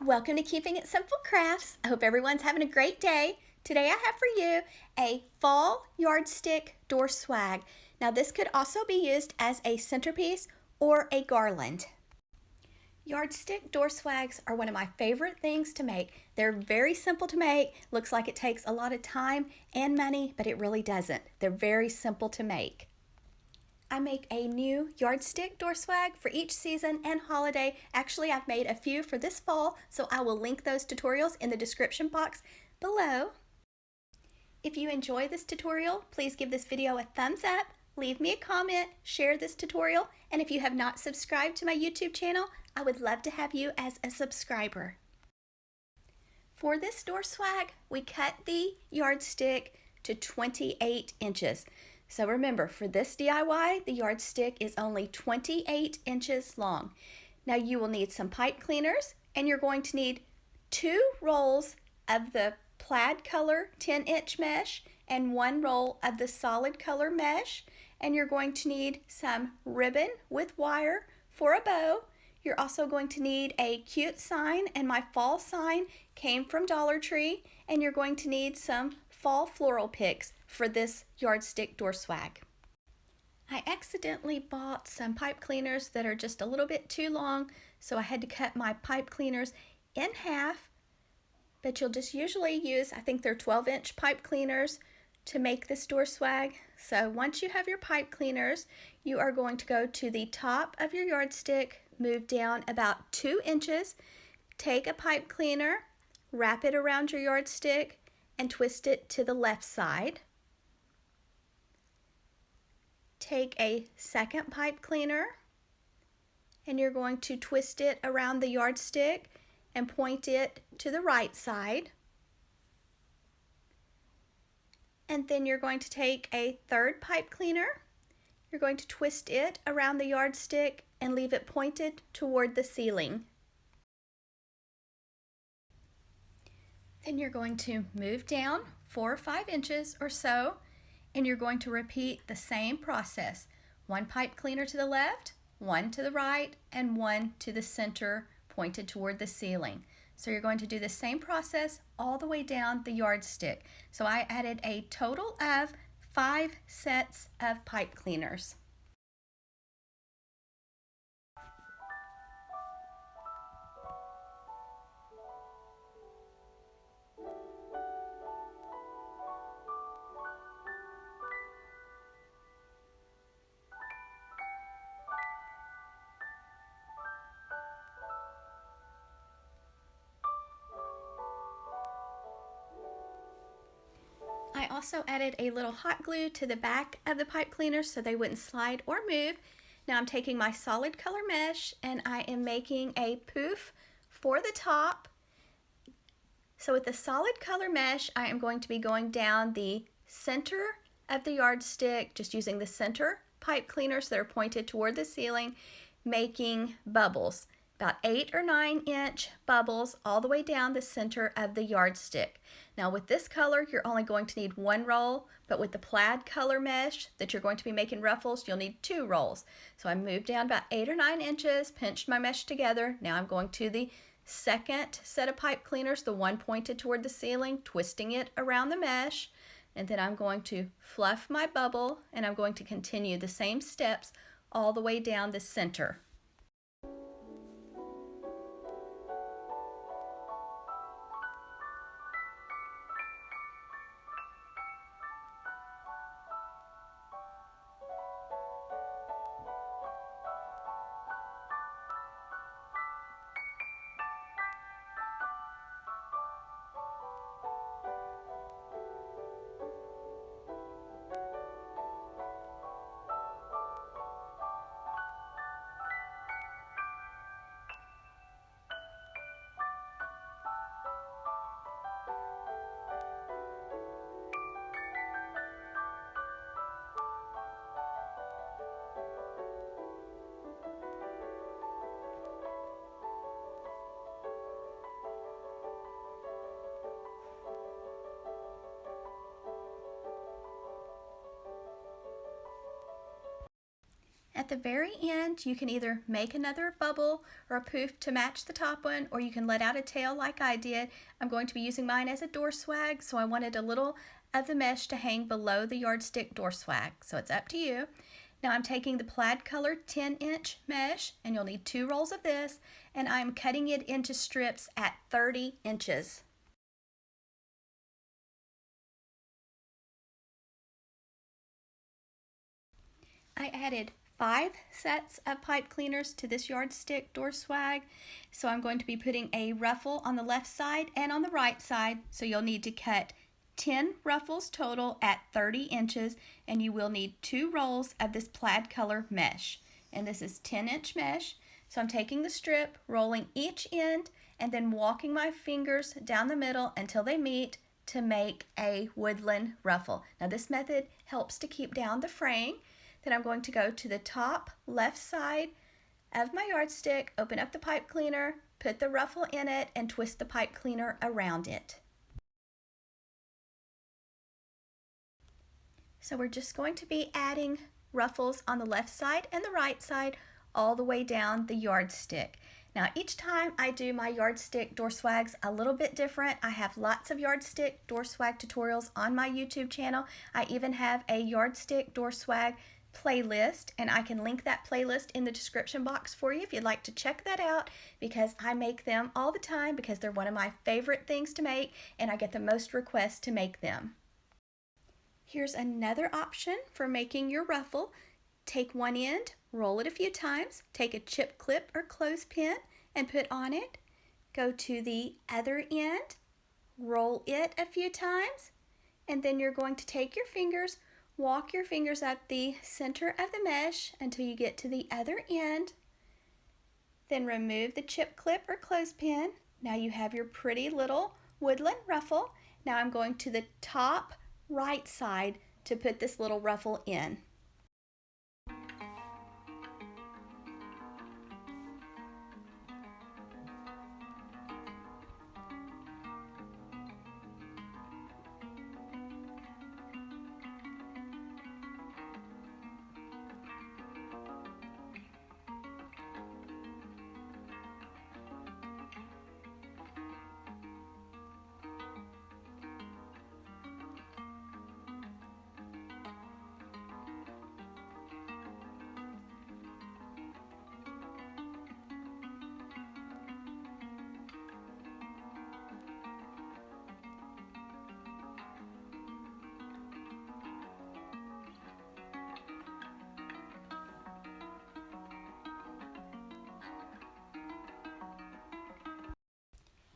Welcome to Keeping It Simple Crafts. I hope everyone's having a great day. Today I have for you a fall yardstick door swag. Now this could also be used as a centerpiece or a garland. Yardstick door swags are one of my favorite things to make. They're very simple to make. Looks like it takes a lot of time and money, but it really doesn't. They're very simple to make. I make a new yardstick door swag for each season and holiday. Actually, I've made a few for this fall, so I will link those tutorials in the description box below. If you enjoy this tutorial, please give this video a thumbs up, leave me a comment, share this tutorial, and if you have not subscribed to my YouTube channel, I would love to have you as a subscriber. For this door swag, we cut the yardstick to 28 inches. So remember, for this DIY, the yardstick is only 28 inches long. Now you will need some pipe cleaners, and you're going to need 2 rolls of the plaid color 10-inch mesh and 1 roll of the solid color mesh, and you're going to need some ribbon with wire for a bow. You're also going to need a cute sign, and my fall sign came from Dollar Tree, and you're going to need some fall floral picks for this yardstick door swag. I accidentally bought some pipe cleaners that are just a little bit too long, so I had to cut my pipe cleaners in half, but you'll just usually use, I think they're 12-inch pipe cleaners to make this door swag. So once you have your pipe cleaners, you are going to go to the top of your yardstick, move down about 2 inches, take a pipe cleaner, wrap it around your yardstick, and twist it to the left side. Take a second pipe cleaner, and you're going to twist it around the yardstick and point it to the right side. And then you're going to take a third pipe cleaner. You're going to twist it around the yardstick and leave it pointed toward the ceiling. Then you're going to move down 4 or 5 inches or so, and you're going to repeat the same process. 1 pipe cleaner to the left, 1 to the right, and 1 to the center pointed toward the ceiling. So you're going to do the same process all the way down the yardstick. So I added a total of 5 sets of pipe cleaners. I also added a little hot glue to the back of the pipe cleaners so they wouldn't slide or move. Now I'm taking my solid color mesh and I am making a poof for the top. So with the solid color mesh, I am going to be going down the center of the yardstick, just using the center pipe cleaners that are pointed toward the ceiling, making bubbles. About 8 or 9 inch bubbles all the way down the center of the yardstick. Now with this color, you're only going to need 1 roll, but with the plaid color mesh that you're going to be making ruffles, you'll need 2 rolls. So I moved down about 8 or 9 inches, pinched my mesh together. Now I'm going to the second set of pipe cleaners, the one pointed toward the ceiling, twisting it around the mesh, and then I'm going to fluff my bubble, and I'm going to continue the same steps all the way down the center. at the very end, you can either make another bubble or a poof to match the top one, or you can let out a tail like I did. I'm going to be using mine as a door swag, so I wanted a little of the mesh to hang below the yardstick door swag, so it's up to you. Now I'm taking the plaid colored 10-inch mesh, and you'll need 2 rolls of this, and I'm cutting it into strips at 30 inches. I added 5 sets of pipe cleaners to this yardstick door swag, so I'm going to be putting a ruffle on the left side and on the right side, so you'll need to cut 10 ruffles total at 30 inches, and you will need 2 rolls of this plaid color mesh, and this is 10-inch mesh. So I'm taking the strip, rolling each end, and then walking my fingers down the middle until they meet to make a woodland ruffle. Now this method helps to keep down the fraying. Then I'm going to go to the top left side of my yardstick, open up the pipe cleaner, put the ruffle in it, and twist the pipe cleaner around it. So we're just going to be adding ruffles on the left side and the right side all the way down the yardstick. Now each time I do my yardstick door swags a little bit different. I have lots of yardstick door swag tutorials on my YouTube channel. I even have a yardstick door swag playlist, and I can link that playlist in the description box for you if you'd like to check that out, because I make them all the time because they're one of my favorite things to make and I get the most requests to make them. Here's another option for making your ruffle. Take one end, roll it a few times, take a chip clip or clothespin and put on it. Go to the other end, roll it a few times, and then you're going to take your fingers, walk your fingers up the center of the mesh until you get to the other end. Then remove the chip clip or clothespin. Now you have your pretty little woodland ruffle. Now I'm going to the top right side to put this little ruffle in.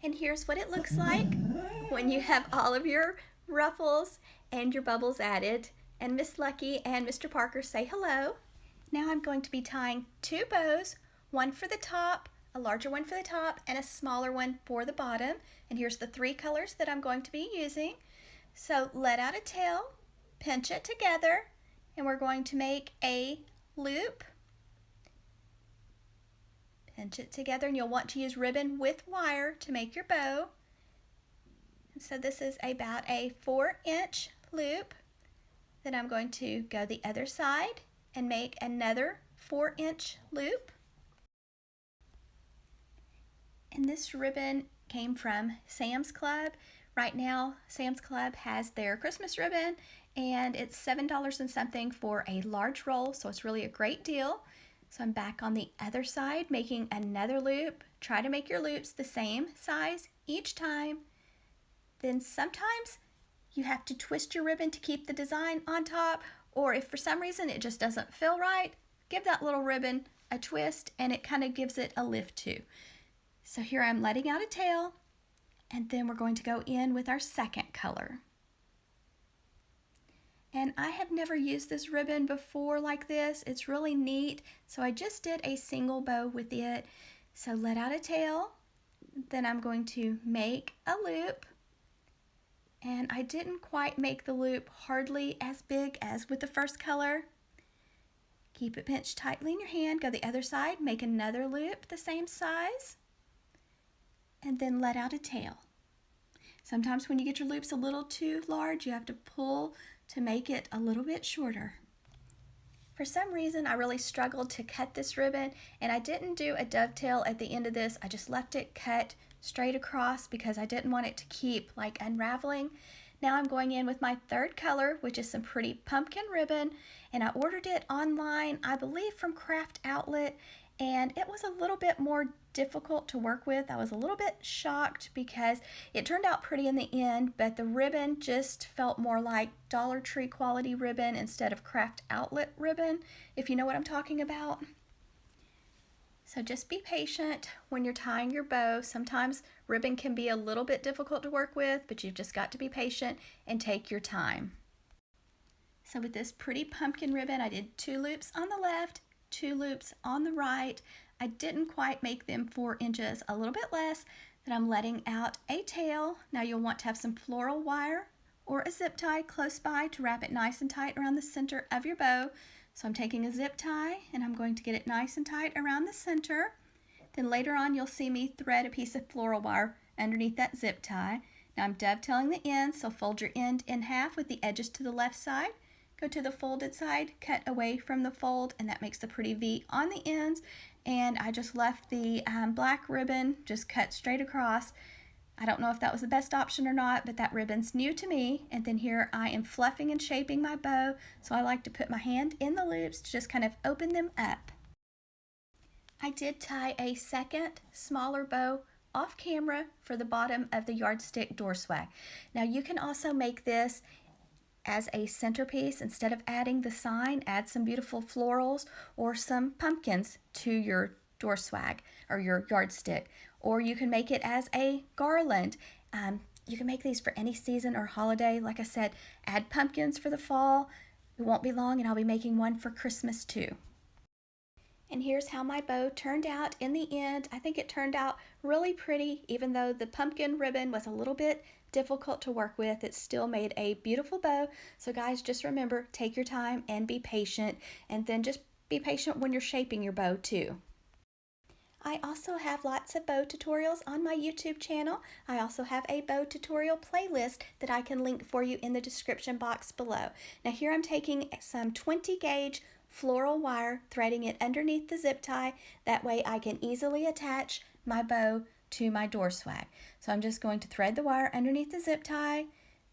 And here's what it looks like when you have all of your ruffles and your bubbles added. And Miss Lucky and Mr. Parker say hello. Now I'm going to be tying 2 bows, one for the top, a larger one for the top, and a smaller one for the bottom. And here's the 3 colors that I'm going to be using. So let out a tail, pinch it together, and we're going to make a loop. Pinch it together, and you'll want to use ribbon with wire to make your bow. And so this is about a 4-inch loop. Then I'm going to go the other side and make another 4-inch loop. And this ribbon came from Sam's Club. Right now, Sam's Club has their Christmas ribbon, and it's $7 and something for a large roll, so it's really a great deal. So I'm back on the other side, making another loop. Try to make your loops the same size each time. Then sometimes you have to twist your ribbon to keep the design on top, or if for some reason it just doesn't feel right, give that little ribbon a twist and it kind of gives it a lift too. So here I'm letting out a tail, and then we're going to go in with our second color. And I have never used this ribbon before like this. It's really neat. So I just did a single bow with it. So let out a tail. Then I'm going to make a loop. And I didn't quite make the loop hardly as big as with the first color. Keep it pinched tightly in your hand. Go the other side. Make another loop the same size. And then let out a tail. Sometimes when you get your loops a little too large, you have to pull to make it a little bit shorter. For some reason, I really struggled to cut this ribbon, and I didn't do a dovetail at the end of this. I just left it cut straight across because I didn't want it to keep like unraveling. Now I'm going in with my third color, which is some pretty pumpkin ribbon, and I ordered it online, I believe from Craft Outlet, and it was a little bit more difficult to work with. I was a little bit shocked because it turned out pretty in the end, but the ribbon just felt more like Dollar Tree quality ribbon instead of Craft Outlet ribbon, if you know what I'm talking about. So just be patient when you're tying your bow. Sometimes ribbon can be a little bit difficult to work with, but you've just got to be patient and take your time. So with this pretty pumpkin ribbon, I did 2 loops on the left, 2 loops on the right. I didn't quite make them 4 inches, a little bit less, then I'm letting out a tail. Now you'll want to have some floral wire or a zip tie close by to wrap it nice and tight around the center of your bow. So I'm taking a zip tie and I'm going to get it nice and tight around the center. Then later on you'll see me thread a piece of floral wire underneath that zip tie. Now I'm dovetailing the ends, so fold your end in half with the edges to the left side. Go to the folded side, cut away from the fold, and that makes the pretty V on the ends. And I just left the black ribbon just cut straight across. I don't know if that was the best option or not, but that ribbon's new to me. And then here I am fluffing and shaping my bow, so I like to put my hand in the loops to just kind of open them up. I did tie a second smaller bow off camera for the bottom of the Yardstick Door Swag. Now you can also make this as a centerpiece. Instead of adding the sign, add some beautiful florals or some pumpkins to your door swag or your yardstick. Or you can make it as a garland. You can make these for any season or holiday. Like I said, add pumpkins for the fall. It won't be long and I'll be making one for Christmas too. And here's how my bow turned out in the end. I think it turned out really pretty, even though the pumpkin ribbon was a little bit difficult to work with. It still made a beautiful bow. So guys, just remember, take your time and be patient, and then just be patient when you're shaping your bow too. I also have lots of bow tutorials on my YouTube channel. I also have a bow tutorial playlist that I can link for you in the description box below. Now here I'm taking some 20 gauge floral wire, threading it underneath the zip tie. That way I can easily attach my bow to my door swag. So I'm just going to thread the wire underneath the zip tie.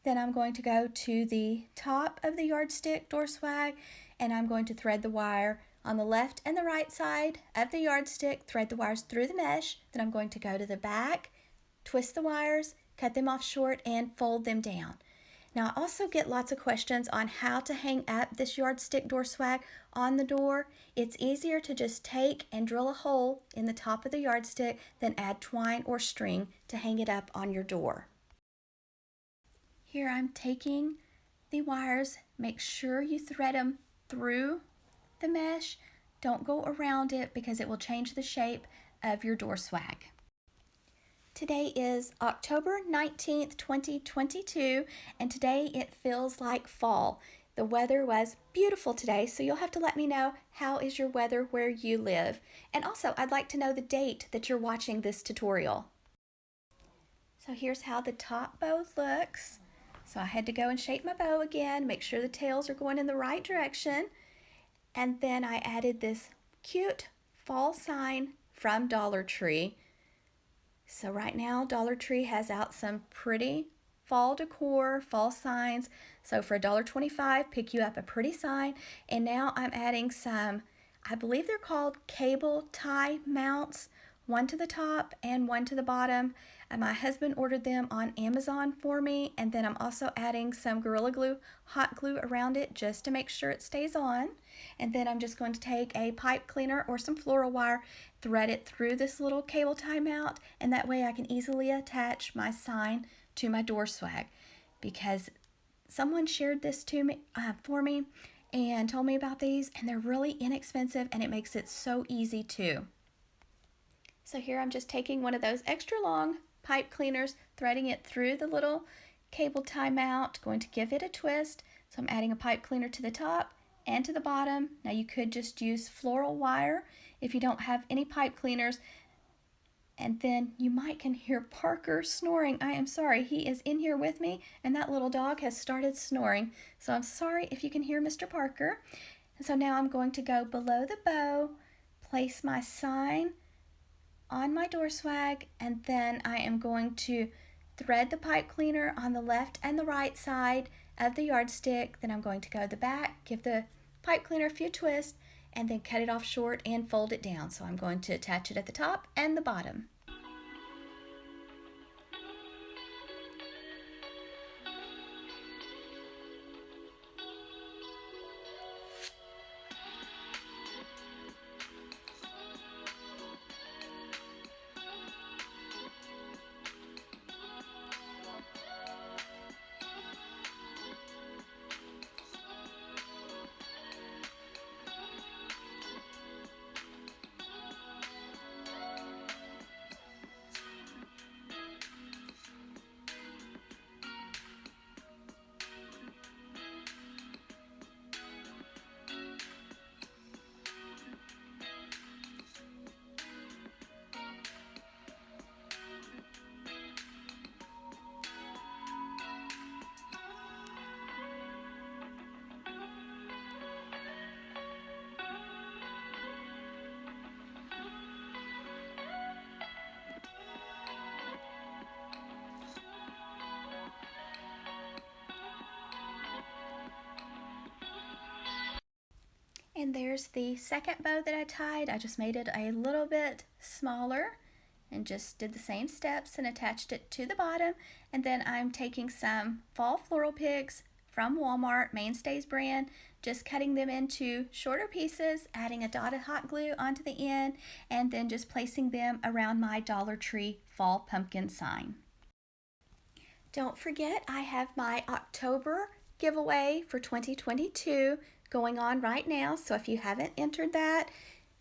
Then I'm going to go to the top of the yardstick door swag, and I'm going to thread the wire on the left and the right side of the yardstick, thread the wires through the mesh. Then I'm going to go to the back, twist the wires, cut them off short, and fold them down. Now I also get lots of questions on how to hang up this yardstick door swag on the door. It's easier to just take and drill a hole in the top of the yardstick than add twine or string to hang it up on your door. Here I'm taking the wires. Make sure you thread them through the mesh. Don't go around it because it will change the shape of your door swag. Today is October 19th, 2022, and today it feels like fall. The weather was beautiful today, so you'll have to let me know how is your weather where you live. And also, I'd like to know the date that you're watching this tutorial. So here's how the top bow looks. So I had to go and shape my bow again, make sure the tails are going in the right direction. And then I added this cute fall sign from Dollar Tree. So right now, Dollar Tree has out some pretty fall decor, fall signs. So for $1.25, pick you up a pretty sign. And now I'm adding some, I believe they're called cable tie mounts, one to the top and one to the bottom. And my husband ordered them on Amazon for me. And then I'm also adding some Gorilla Glue, hot glue around it just to make sure it stays on. And then I'm just going to take a pipe cleaner or some floral wire, thread it through this little cable tie mount, and that way I can easily attach my sign to my door swag, because someone shared this to me for me and told me about these, and they're really inexpensive and it makes it so easy too. So here I'm just taking one of those extra long pipe cleaners, threading it through the little cable tie mount, going to give it a twist. So I'm adding a pipe cleaner to the top and to the bottom. Now you could just use floral wire if you don't have any pipe cleaners. And then you might can hear Parker snoring. I am sorry, he is in here with me and that little dog has started snoring. So I'm sorry if you can hear Mr. Parker. And so now I'm going to go below the bow, place my sign on my door swag, and then I am going to thread the pipe cleaner on the left and the right side of the yardstick. Then I'm going to go to the back, give the pipe cleaner a few twists, and then cut it off short and fold it down. So I'm going to attach it at the top and the bottom. And there's the second bow that I tied. I just made it a little bit smaller and just did the same steps and attached it to the bottom. And then I'm taking some fall floral picks from Walmart, Mainstays brand, just cutting them into shorter pieces, adding a dot of hot glue onto the end, and then just placing them around my Dollar Tree fall pumpkin sign. Don't forget, I have my October giveaway for 2022 going on right now, so if you haven't entered that,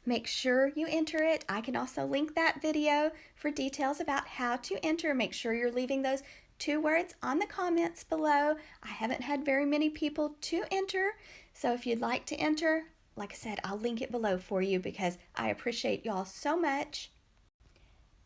make sure you enter it. I can also link that video for details about how to enter. Make sure you're leaving those 2 words on the comments below. I haven't had very many people to enter, so if you'd like to enter, like I said, I'll link it below for you because I appreciate y'all so much.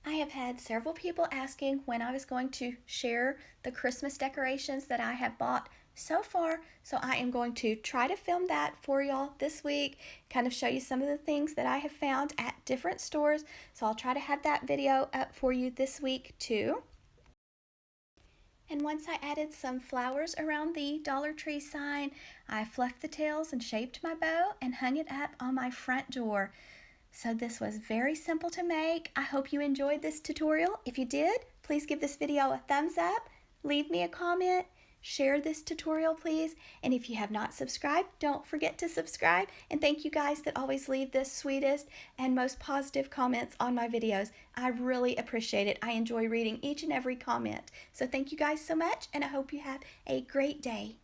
I have had several people asking when I was going to share the Christmas decorations that I have bought so far, so I am going to try to film that for y'all this week, kind of show you some of the things that I have found at different stores. So I'll try to have that video up for you this week too. And once I added some flowers around the Dollar Tree sign, I fluffed the tails and shaped my bow and hung it up on my front door. So this was very simple to make. I hope you enjoyed this tutorial. If you did, please give this video a thumbs up, leave me a comment, share this tutorial please, and if you have not subscribed, don't forget to subscribe. And thank you guys that always leave the sweetest and most positive comments on my videos. I really appreciate it. I enjoy reading each and every comment. So thank you guys so much, and I hope you have a great day.